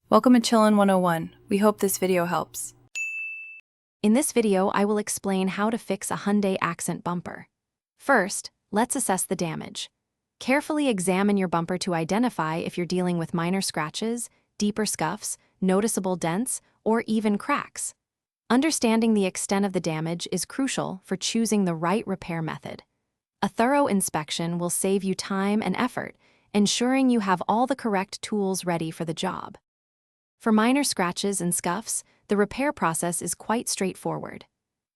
Welcome to Chillin' 101. We hope this video helps. In this video, I will explain how to fix a Hyundai Accent bumper. First, let's assess the damage. Carefully examine your bumper to identify if you're dealing with minor scratches, deeper scuffs, noticeable dents, or even cracks. Understanding the extent of the damage is crucial for choosing the right repair method. A thorough inspection will save you time and effort, ensuring you have all the correct tools ready for the job. For minor scratches and scuffs, the repair process is quite straightforward.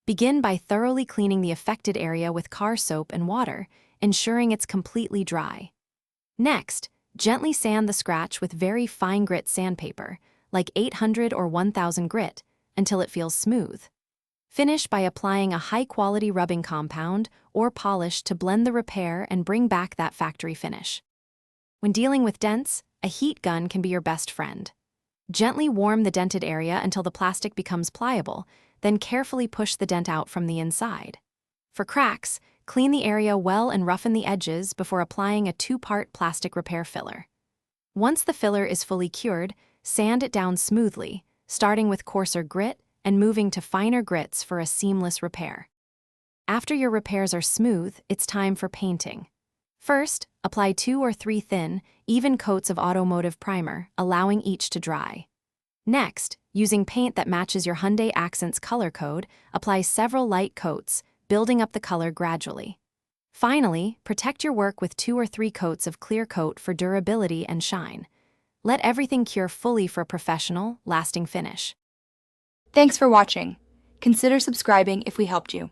Begin by thoroughly cleaning the affected area with car soap and water, ensuring it's completely dry. Next, gently sand the scratch with very fine grit sandpaper, like 800 or 1000 grit, until it feels smooth. Finish by applying a high-quality rubbing compound or polish to blend the repair and bring back that factory finish. When dealing with dents, a heat gun can be your best friend. Gently warm the dented area until the plastic becomes pliable, then carefully push the dent out from the inside. For cracks, clean the area well and roughen the edges before applying a 2-part plastic repair filler. Once the filler is fully cured, sand it down smoothly, starting with coarser grit and moving to finer grits for a seamless repair. After your repairs are smooth, it's time for painting. First, apply 2 or 3 thin, even coats of automotive primer, allowing each to dry. Next, using paint that matches your Hyundai Accent's color code, apply several light coats, building up the color gradually. Finally, protect your work with 2 or 3 coats of clear coat for durability and shine. Let everything cure fully for a professional, lasting finish. Thanks for watching. Consider subscribing if we helped you.